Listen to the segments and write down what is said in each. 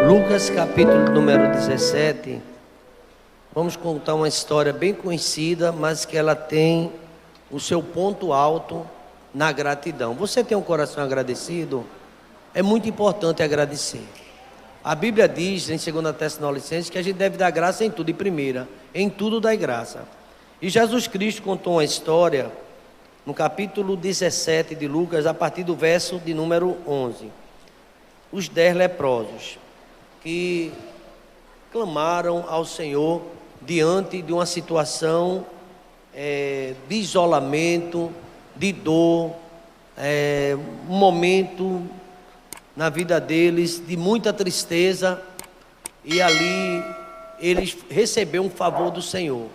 Lucas capítulo número 17, vamos contar uma história bem conhecida, mas que ela tem o seu ponto alto na gratidão. Você tem um coração agradecido? É muito importante agradecer. A Bíblia diz em 2 Tessalonicenses que a gente deve dar graça em tudo, e primeira, em tudo dai graça. E Jesus Cristo contou uma história no capítulo 17 de Lucas, a partir do verso de número 11. Os 10 leprosos que clamaram ao Senhor diante de uma situação de isolamento, de dor, um momento na vida deles de muita tristeza, e ali eles receberam um favor do Senhor.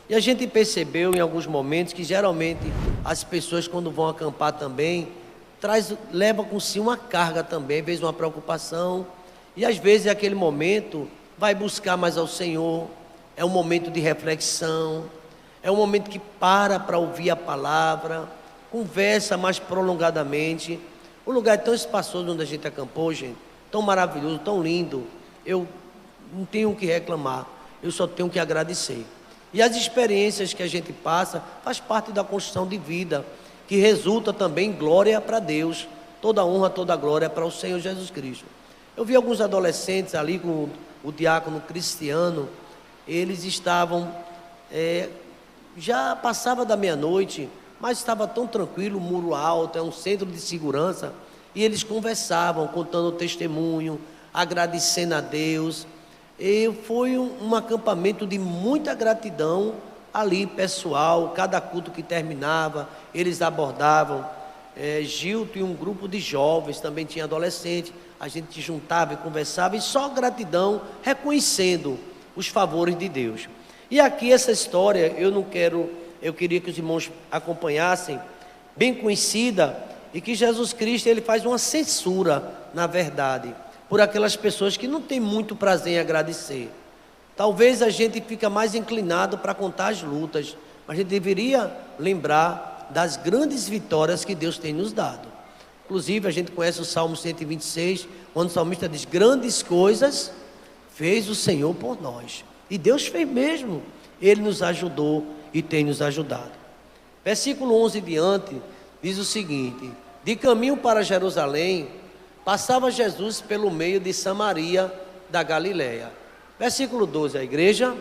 E a gente percebeu em alguns momentos que geralmente as pessoas, quando vão acampar também, leva com si uma carga também, às vezes uma preocupação, e às vezes aquele momento vai buscar mais ao Senhor. É um momento de reflexão, é um momento que para ouvir a palavra, conversa mais prolongadamente. O lugar é tão espaçoso onde a gente acampou, gente, tão maravilhoso, tão lindo. Eu não tenho o que reclamar, eu só tenho que agradecer. E as experiências que a gente passa faz parte da construção de vida, que resulta também em glória para Deus. Toda honra, toda glória para o Senhor Jesus Cristo. Eu vi alguns adolescentes ali com o diácono Cristiano. Eles estavam, já passava da meia-noite, mas estava tão tranquilo, o muro alto, é um centro de segurança, e eles conversavam, contando o testemunho, agradecendo a Deus. E foi um acampamento de muita gratidão ali, pessoal. Cada culto que terminava, eles abordavam. Gilto e um grupo de jovens, também tinha adolescente, a gente se juntava e conversava, e só gratidão, reconhecendo os favores de Deus. E aqui essa história, eu queria que os irmãos acompanhassem, bem conhecida, e que Jesus Cristo, ele faz uma censura, na verdade, por aquelas pessoas que não têm muito prazer em agradecer. Talvez a gente fica mais inclinado para contar as lutas, mas a gente deveria lembrar das grandes vitórias que Deus tem nos dado. Inclusive a gente conhece o Salmo 126, onde o salmista diz: grandes coisas fez o Senhor por nós. E Deus fez mesmo, Ele nos ajudou e tem nos ajudado. Versículo 11 diante, diz o seguinte: de caminho para Jerusalém, passava Jesus pelo meio de Samaria da Galileia. Versículo 12, a igreja.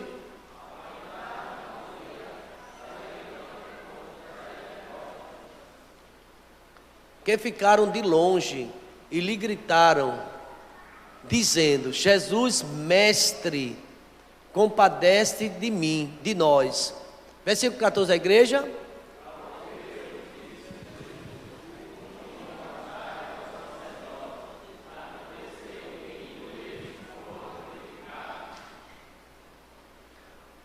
Que ficaram de longe e lhe gritaram, dizendo: Jesus, mestre, compadece de mim, de nós. Versículo 14, a igreja.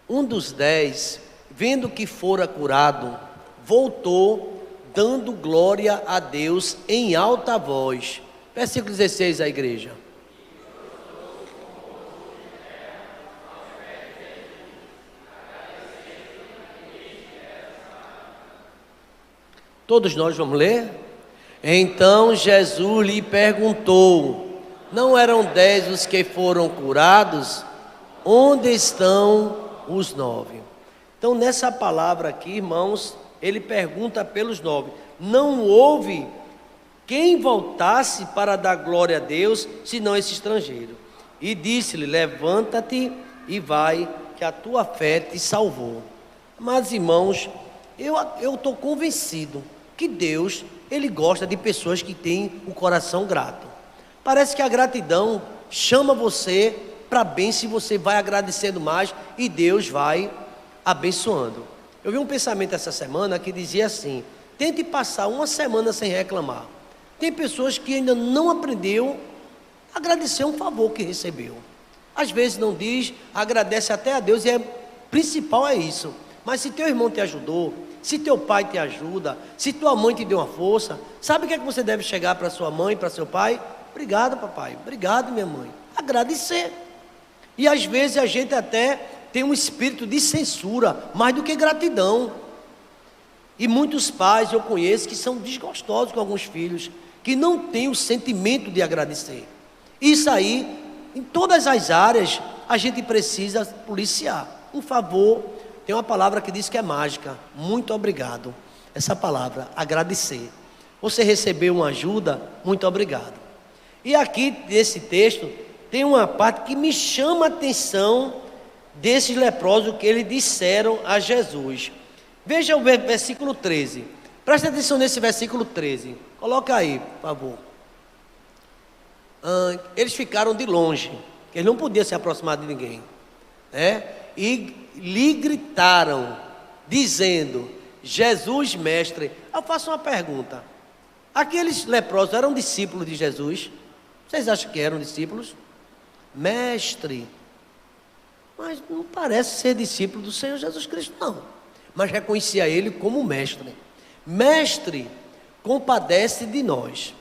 Um dos 10, vendo que fora curado, voltou, dando glória a Deus em alta voz. Versículo 16, a igreja. Todos nós vamos ler? Então Jesus lhe perguntou: não eram 10 os que foram curados? Onde estão os 9? Então nessa palavra aqui, irmãos, ele pergunta pelos 9. Não houve quem voltasse para dar glória a Deus, senão esse estrangeiro. E disse-lhe: levanta-te e vai, que a tua fé te salvou. Mas irmãos, eu estou convencido que Deus, Ele gosta de pessoas que têm o coração grato. Parece que a gratidão chama você para bem, se você vai agradecendo mais, e Deus vai abençoando. Eu vi um pensamento essa semana que dizia assim: tente passar uma semana sem reclamar. Tem pessoas que ainda não aprendeu a agradecer um favor que recebeu. Às vezes não diz, agradece até a Deus, e principal é isso. Mas se teu irmão te ajudou, se teu pai te ajuda, se tua mãe te deu uma força, sabe o que é que você deve chegar para sua mãe, para seu pai? Obrigado, papai, obrigado, minha mãe. Agradecer. E às vezes a gente até tem um espírito de censura, mais do que gratidão. E muitos pais eu conheço que são desgostosos com alguns filhos, que não têm o sentimento de agradecer. Isso aí em todas as áreas a gente precisa policiar. Um favor, tem uma palavra que diz que é mágica: muito obrigado. Essa palavra, agradecer. Você recebeu uma ajuda, muito obrigado. E aqui nesse texto tem uma parte que me chama a atenção desses leprosos que eles disseram a Jesus. Veja o versículo 13. Preste atenção nesse versículo 13. Coloca aí, por favor. Eles ficaram de longe, eles não podiam se aproximar de ninguém, né? E lhe gritaram, dizendo: Jesus, mestre. Eu faço uma pergunta: aqueles leprosos eram discípulos de Jesus? Vocês acham que eram discípulos? Mestre. Mas não parece ser discípulo do Senhor Jesus Cristo, não. Mas reconhecia ele como mestre. Mestre, compadece de nós.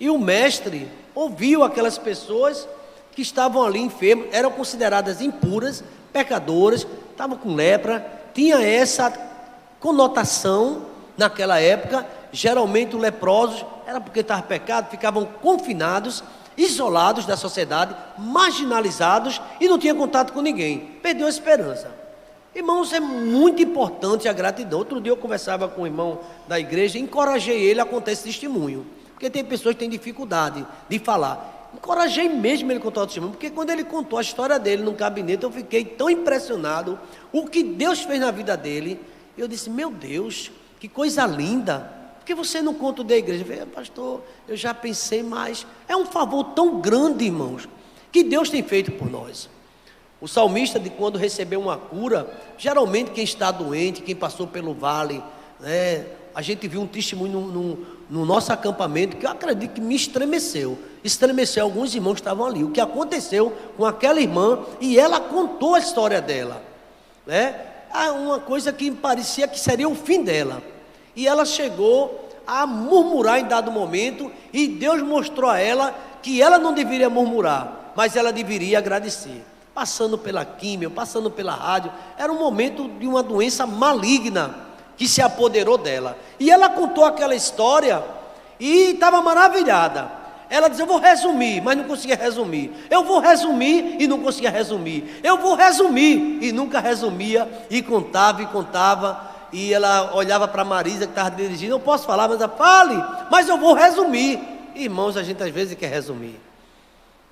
E o mestre ouviu aquelas pessoas que estavam ali enfermas, eram consideradas impuras, pecadoras, estavam com lepra, tinha essa conotação naquela época. Geralmente os leprosos era porque estavam pecados, ficavam confinados, isolados da sociedade, marginalizados e não tinham contato com ninguém, perdeu a esperança. Irmãos, é muito importante a gratidão. Outro dia eu conversava com um irmão da igreja, encorajei ele a contar esse testemunho, porque tem pessoas que têm dificuldade de falar. Encorajei mesmo ele a contar o testemunho, porque quando ele contou a história dele no gabinete, eu fiquei tão impressionado o que Deus fez na vida dele. Eu disse: meu Deus, que coisa linda. Por que você não conta o da igreja? Eu falei: pastor, eu já pensei, mas é um favor tão grande, irmãos, que Deus tem feito por nós. O salmista, de quando recebeu uma cura, geralmente quem está doente, quem passou pelo vale, né, a gente viu um testemunho no nosso acampamento que eu acredito que me estremeceu alguns irmãos que estavam ali, o que aconteceu com aquela irmã, e ela contou a história dela, né? Uma coisa que parecia que seria o fim dela, e ela chegou a murmurar em dado momento, e Deus mostrou a ela que ela não deveria murmurar, mas ela deveria agradecer. Passando pela químio, passando pela rádio, era um momento de uma doença maligna que se apoderou dela, e ela contou aquela história e estava maravilhada. Ela dizia: eu vou resumir, mas não conseguia resumir. Eu vou resumir e não conseguia resumir. Eu vou resumir e nunca resumia, e contava, e ela olhava para a Marisa que estava dirigindo: eu posso falar, mas ela: fale, mas eu vou resumir. Irmãos, a gente às vezes quer resumir,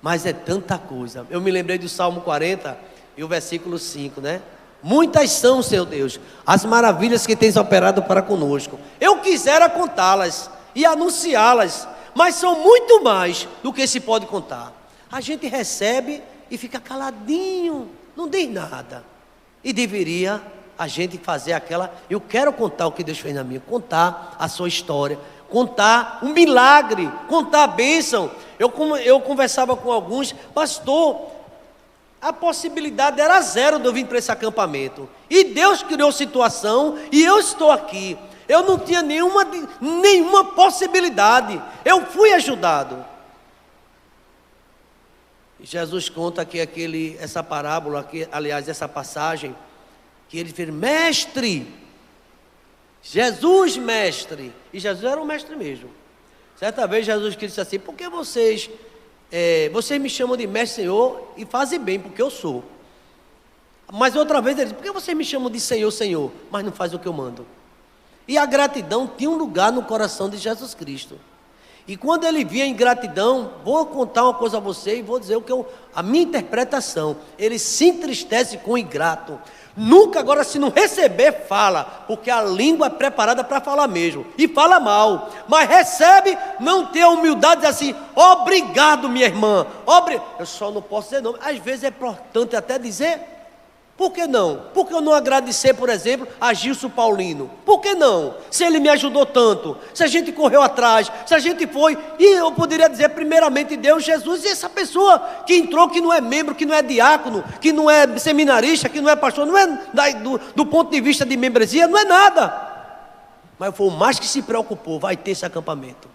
mas é tanta coisa. Eu me lembrei do Salmo 40 e o versículo 5, né? Muitas são, Senhor Deus, as maravilhas que tens operado para conosco. Eu quisera contá-las e anunciá-las, mas são muito mais do que se pode contar. A gente recebe e fica caladinho, não diz nada. E deveria a gente fazer aquela: eu quero contar o que Deus fez na minha, contar a sua história, contar um milagre, contar a bênção. Eu conversava com alguns: pastor, a possibilidade era zero de eu vir para esse acampamento, e Deus criou situação e eu estou aqui. Eu não tinha nenhuma possibilidade, eu fui ajudado. Jesus conta que essa parábola, aliás, essa passagem, que ele fez: mestre, Jesus, mestre. E Jesus era um mestre mesmo. Certa vez Jesus disse assim: por que vocês me chamam de mestre, Senhor, e fazem bem, porque eu sou. Mas outra vez ele disse: por que vocês me chamam de Senhor, Senhor, mas não fazem o que eu mando? E a gratidão tinha um lugar no coração de Jesus Cristo. E quando ele via em gratidão, vou contar uma coisa a você e vou dizer a minha interpretação: ele se entristece com o ingrato. Nunca, agora, se não receber, fala, porque a língua é preparada para falar mesmo, e fala mal, mas recebe, não tem a humildade de dizer assim: obrigado, minha irmã, eu só não posso dizer não. Às vezes é importante até dizer. Por que não? Por que eu não agradecer, por exemplo, a Gilson Paulino? Por que não? Se ele me ajudou tanto, se a gente correu atrás, se a gente foi, e eu poderia dizer primeiramente Deus, Jesus, e essa pessoa que entrou, que não é membro, que não é diácono, que não é seminarista, que não é pastor, não é do ponto de vista de membresia, não é nada. Mas foi o mais que se preocupou: vai ter esse acampamento.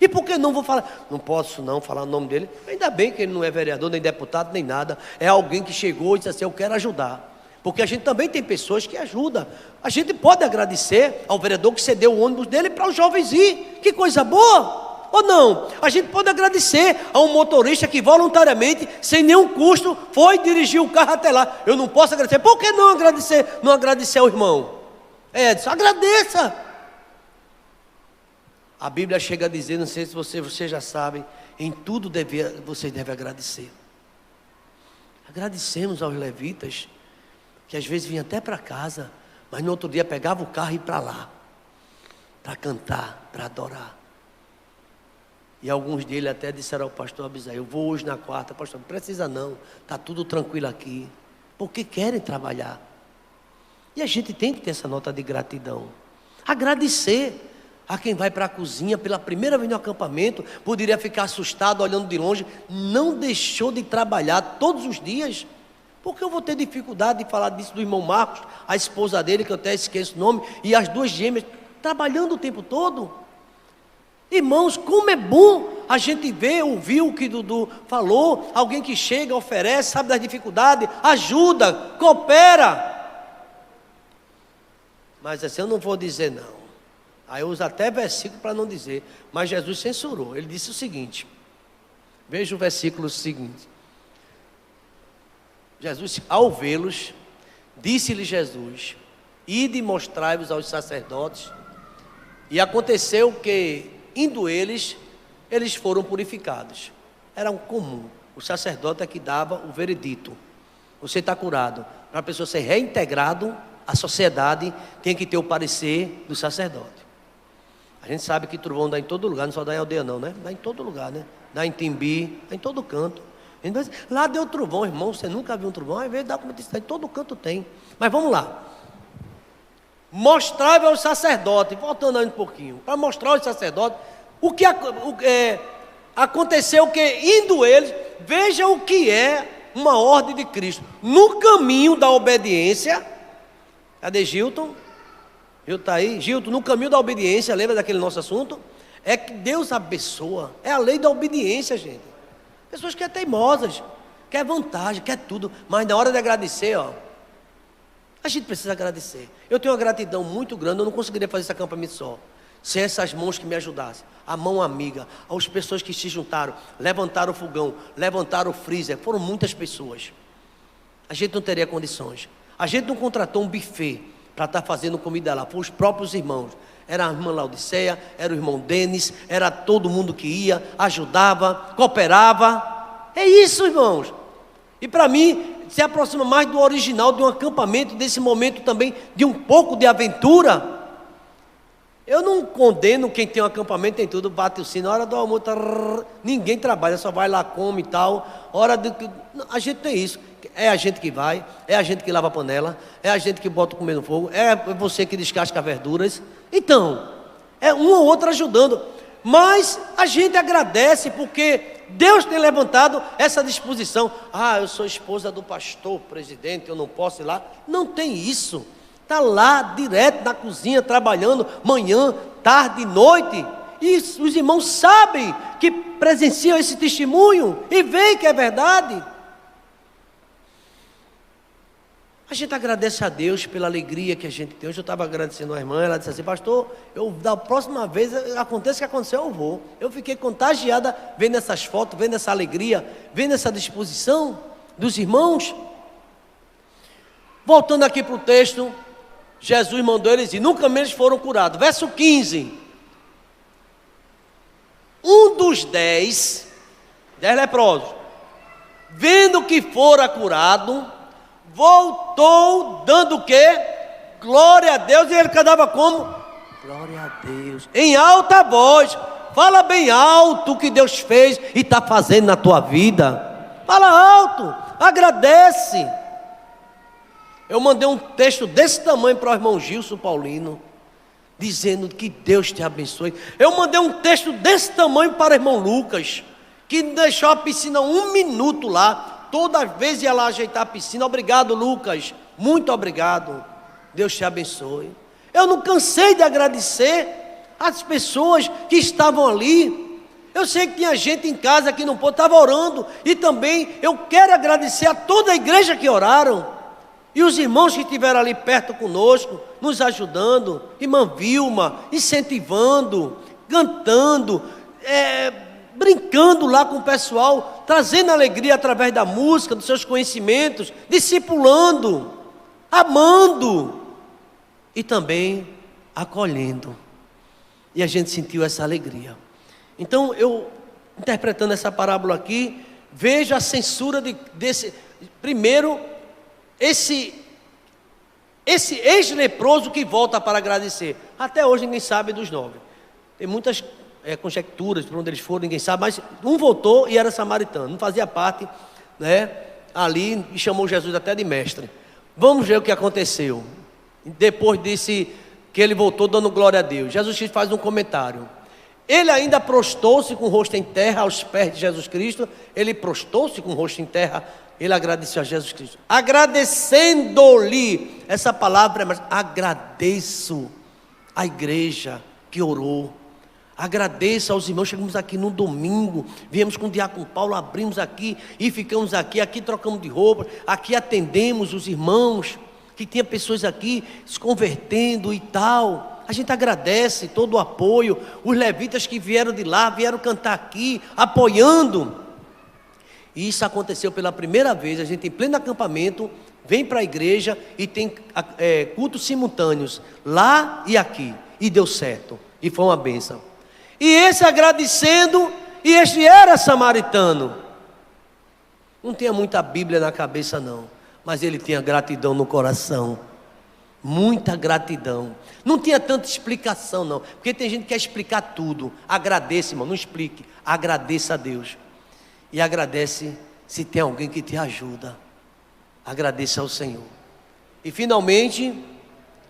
E por que não vou falar? Não posso não falar o nome dele. Ainda bem que ele não é vereador, nem deputado, nem nada. É alguém que chegou e disse assim: eu quero ajudar. Porque a gente também tem pessoas que ajudam. A gente pode agradecer ao vereador que cedeu o ônibus dele para os jovens ir. Que coisa boa! ou não? A gente pode agradecer a um motorista que voluntariamente, sem nenhum custo, foi dirigir o carro até lá. Eu não posso agradecer. Por que não agradecer? Não agradecer ao irmão? Edson, agradeça. A Bíblia chega a dizer, não sei se você já sabe, em tudo você deve agradecer. Agradecemos aos levitas, que às vezes vinham até para casa, mas no outro dia pegava o carro e ia para lá, para cantar, para adorar. E alguns deles até disseram ao pastor Abisaí: eu vou hoje na quarta. Pastor, não precisa não, está tudo tranquilo aqui, porque querem trabalhar. E a gente tem que ter essa nota de gratidão. Agradecer a quem vai para a cozinha pela primeira vez no acampamento, poderia ficar assustado olhando de longe, não deixou de trabalhar todos os dias. Porque eu vou ter dificuldade de falar disso do irmão Marcos, a esposa dele, que eu até esqueço o nome, e as duas gêmeas, trabalhando o tempo todo. Irmãos, como é bom a gente ver, ouvir o que Dudu falou, alguém que chega, oferece, sabe das dificuldades, ajuda, coopera. Mas assim eu não vou dizer não. Aí eu uso até versículo para não dizer, mas Jesus censurou. Ele disse o seguinte, veja o versículo seguinte. Jesus, ao vê-los, disse-lhe Jesus: ide e mostrai-vos aos sacerdotes. E aconteceu que, indo eles foram purificados. Era um comum. O sacerdote é que dava o veredito. Você está curado. Para a pessoa ser reintegrado à sociedade, tem que ter o parecer do sacerdote. A gente sabe que trovão dá em todo lugar, não só dá em aldeia não, né? Dá em todo lugar, né? Dá em Timbi, dá em todo canto. A gente vai dizer, lá deu trovão, irmão, você nunca viu um trovão? Às vezes dá como disse, em todo canto tem. Mas vamos lá. Mostrar aos sacerdotes, voltando aí um pouquinho, para mostrar aos sacerdotes o que aconteceu, que indo eles, veja o que é uma ordem de Cristo. No caminho da obediência, cadê Gilton? Gilton está aí? Gilton, no caminho da obediência, lembra daquele nosso assunto? É que Deus abençoa, é a lei da obediência, gente. Pessoas que são teimosas, quer vantagem, quer tudo, mas na hora de agradecer, a gente precisa agradecer. Eu tenho uma gratidão muito grande, eu não conseguiria fazer esse acampamento só, sem essas mãos que me ajudassem. A mão amiga, as pessoas que se juntaram, levantaram o fogão, levantaram o freezer, foram muitas pessoas. A gente não teria condições. A gente não contratou um buffet para estar fazendo comida lá, foram os próprios irmãos. Era a irmã Laodiceia, era o irmão Denis, era todo mundo que ia, ajudava, cooperava. É isso, irmãos. E para mim, se aproxima mais do original de um acampamento, desse momento também de um pouco de aventura. Eu não condeno quem tem um acampamento, tem tudo, bate o sino, na hora do almoço, ninguém trabalha, só vai lá, come e tal. A gente tem isso. É a gente que vai, é a gente que lava a panela, é a gente que bota o comer no fogo, é você que descasca as verduras. Então, é um ou outro ajudando. Mas a gente agradece porque Deus tem levantado essa disposição. Eu sou esposa do pastor, presidente, eu não posso ir lá. Não tem isso. Está lá, direto na cozinha, trabalhando, manhã, tarde, noite. E os irmãos sabem que presenciam esse testemunho e veem que é verdade. A gente agradece a Deus pela alegria que a gente tem. Hoje eu estava agradecendo a irmã, ela disse assim: pastor, da próxima vez, aconteça o que acontecer, eu vou. Eu fiquei contagiada vendo essas fotos, vendo essa alegria, vendo essa disposição dos irmãos. Voltando aqui para o texto, Jesus mandou eles ir, no caminho eles foram curados. Verso 15. Um dos 10 leprosos, vendo que fora curado, voltou dando o quê? Glória a Deus. E ele cantava como? Glória a Deus, em alta voz. Fala bem alto o que Deus fez e está fazendo na tua vida. Fala alto, agradece. Eu mandei um texto desse tamanho para o irmão Gilson Paulino, dizendo que Deus te abençoe. Eu mandei um texto desse tamanho para o irmão Lucas, que deixou a piscina 1 minuto lá. Toda vez ia lá ajeitar a piscina. Obrigado, Lucas, muito obrigado. Deus te abençoe. Eu não cansei de agradecer as pessoas que estavam ali. Eu sei que tinha gente em casa que não pôde, estava orando. E também eu quero agradecer a toda a igreja que oraram. E os irmãos que estiveram ali perto conosco, nos ajudando. Irmã Vilma, incentivando, cantando, brincando lá com o pessoal, trazendo alegria através da música, dos seus conhecimentos, discipulando, amando e também acolhendo. E a gente sentiu essa alegria. Então, eu, interpretando essa parábola aqui, vejo a censura desse. Primeiro, esse ex-leproso que volta para agradecer. Até hoje ninguém sabe dos 9. Tem muitas conjecturas por onde eles foram, ninguém sabe, mas um voltou e era samaritano, não fazia parte, né, ali, e chamou Jesus até de mestre. Vamos ver o que aconteceu. Depois desse que ele voltou dando glória a Deus, Jesus Cristo faz um comentário. Ele ainda prostou-se com o rosto em terra aos pés de Jesus Cristo. Ele prostou-se com o rosto em terra. Ele agradeceu a Jesus Cristo, agradecendo-lhe. Essa palavra é mais, agradeço a igreja que orou. Agradeço aos irmãos. Chegamos aqui no domingo, viemos com o diácono Paulo, abrimos aqui e ficamos aqui trocamos de roupa, aqui atendemos os irmãos, que tinha pessoas aqui se convertendo e tal. A gente agradece todo o apoio, os levitas que vieram de lá, vieram cantar aqui, apoiando. E isso aconteceu pela primeira vez. A gente em pleno acampamento, vem para a igreja e tem cultos simultâneos, lá e aqui, e deu certo, e foi uma bênção. E esse agradecendo, e este era samaritano, não tinha muita Bíblia na cabeça não, mas ele tinha gratidão no coração, muita gratidão. Não tinha tanta explicação não, porque tem gente que quer explicar tudo. Agradeça, irmão, não explique, agradeça a Deus. E agradece se tem alguém que te ajuda. Agradeça ao Senhor. E finalmente,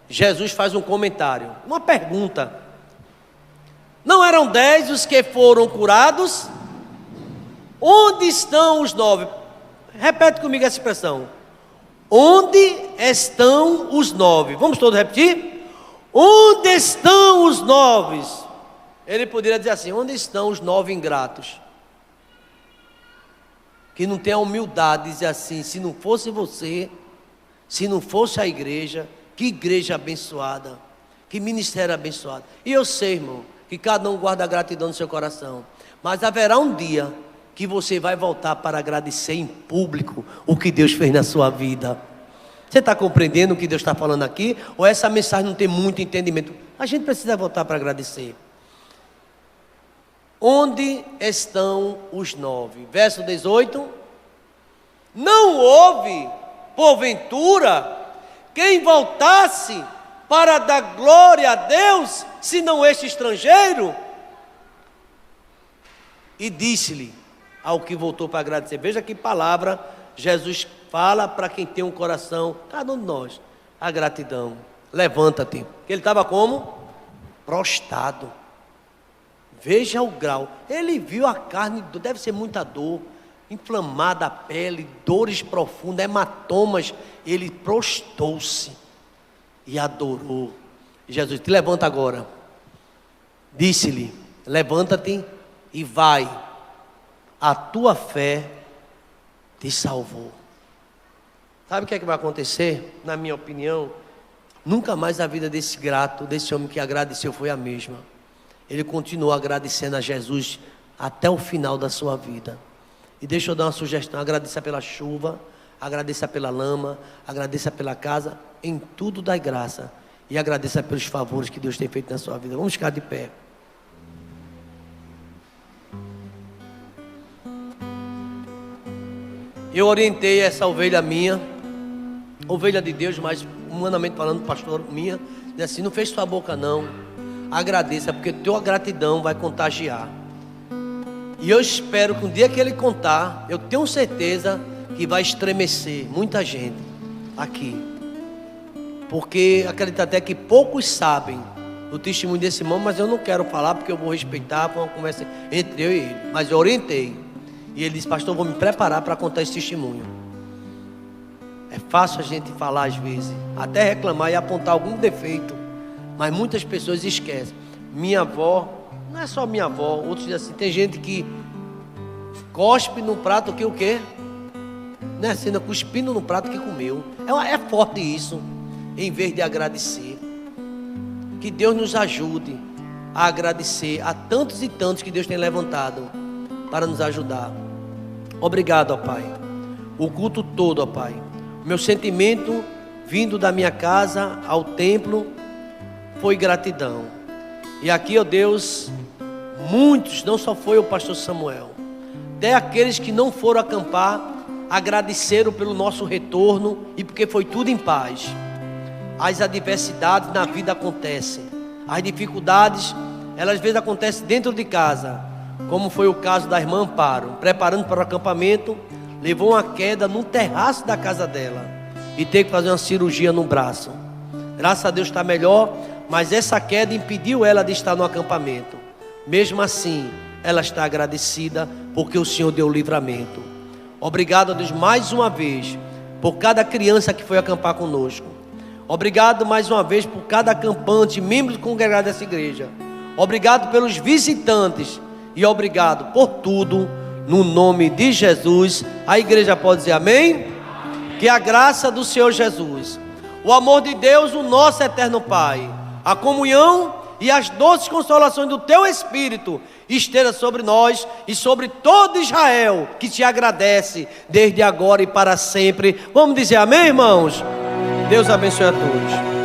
Jesus faz um comentário, uma pergunta. Não eram 10 os que foram curados? Onde estão os 9? Repete comigo essa expressão. Onde estão os 9? Vamos todos repetir? Onde estão os 9? Ele poderia dizer assim: onde estão os 9 ingratos? Que não tem a humildade de dizer assim: se não fosse você, se não fosse a igreja, que igreja abençoada, que ministério abençoado. E eu sei, irmão, que cada um guarda a gratidão no seu coração, mas haverá um dia que você vai voltar para agradecer em público o que Deus fez na sua vida. Você está compreendendo o que Deus está falando aqui? Ou essa mensagem não tem muito entendimento? A gente precisa voltar para agradecer. Onde estão os 9? Verso 18. Não houve, porventura, quem voltasse para dar glória a Deus, senão este estrangeiro? E disse-lhe ao que voltou para agradecer. Veja que palavra Jesus fala para quem tem um coração, cada um de nós, a gratidão. Levanta-te. Ele estava como? Prostrado. Veja o grau. Ele viu a carne, deve ser muita dor, inflamada a pele, dores profundas, hematomas. Ele prostrou-se e adorou. Jesus, te levanta agora. Disse-lhe: levanta-te e vai, a tua fé te salvou. Sabe o que é que vai acontecer? Na minha opinião, nunca mais a vida desse grato, desse homem que agradeceu, foi a mesma. Ele continuou agradecendo a Jesus até o final da sua vida. E deixa eu dar uma sugestão: agradeça pela chuva, agradeça pela lama, agradeça pela casa, em tudo dai graça, e agradeça pelos favores que Deus tem feito na sua vida. Vamos ficar de pé. Eu orientei essa ovelha minha, ovelha de Deus, mas humanamente falando, pastor minha, diz assim: não feche sua boca não, agradeça, porque tua gratidão vai contagiar. E eu espero que um dia que ele contar, eu tenho certeza que vai estremecer muita gente aqui, porque acredito até que poucos sabem o testemunho desse irmão, mas eu não quero falar porque eu vou respeitar, foi uma conversa entre eu e ele, mas eu orientei. E ele disse: pastor, vou me preparar para contar esse testemunho. É fácil a gente falar às vezes, até reclamar e apontar algum defeito, mas muitas pessoas esquecem. Minha avó, não é só minha avó, outros dizem assim, tem gente que cospe no prato que o quê? Não é assim, não, cuspindo no prato que comeu. É forte isso, em vez de agradecer. Que Deus nos ajude a agradecer a tantos e tantos que Deus tem levantado para nos ajudar. Obrigado, ó Pai. O culto todo, ó Pai. O meu sentimento vindo da minha casa ao templo foi gratidão. E aqui, ó Deus, muitos, não só foi o pastor Samuel, até aqueles que não foram acampar, agradeceram pelo nosso retorno e porque foi tudo em paz. As adversidades na vida acontecem, as dificuldades, elas às vezes acontecem dentro de casa, como foi o caso da irmã Amparo, preparando para o acampamento, levou uma queda no terraço da casa dela e teve que fazer uma cirurgia no braço. Graças a Deus está melhor, mas essa queda impediu ela de estar no acampamento. Mesmo assim, ela está agradecida porque o Senhor deu o livramento. Obrigado a Deus mais uma vez por cada criança que foi acampar conosco. Obrigado mais uma vez por cada acampante, membro congregado dessa igreja. Obrigado pelos visitantes e obrigado por tudo, no nome de Jesus. A igreja pode dizer amém? Que a graça do Senhor Jesus, o amor de Deus, o nosso eterno Pai, a comunhão e as doces consolações do Teu Espírito esteja sobre nós e sobre todo Israel que Te agradece desde agora e para sempre. Vamos dizer amém, irmãos? Deus abençoe a todos.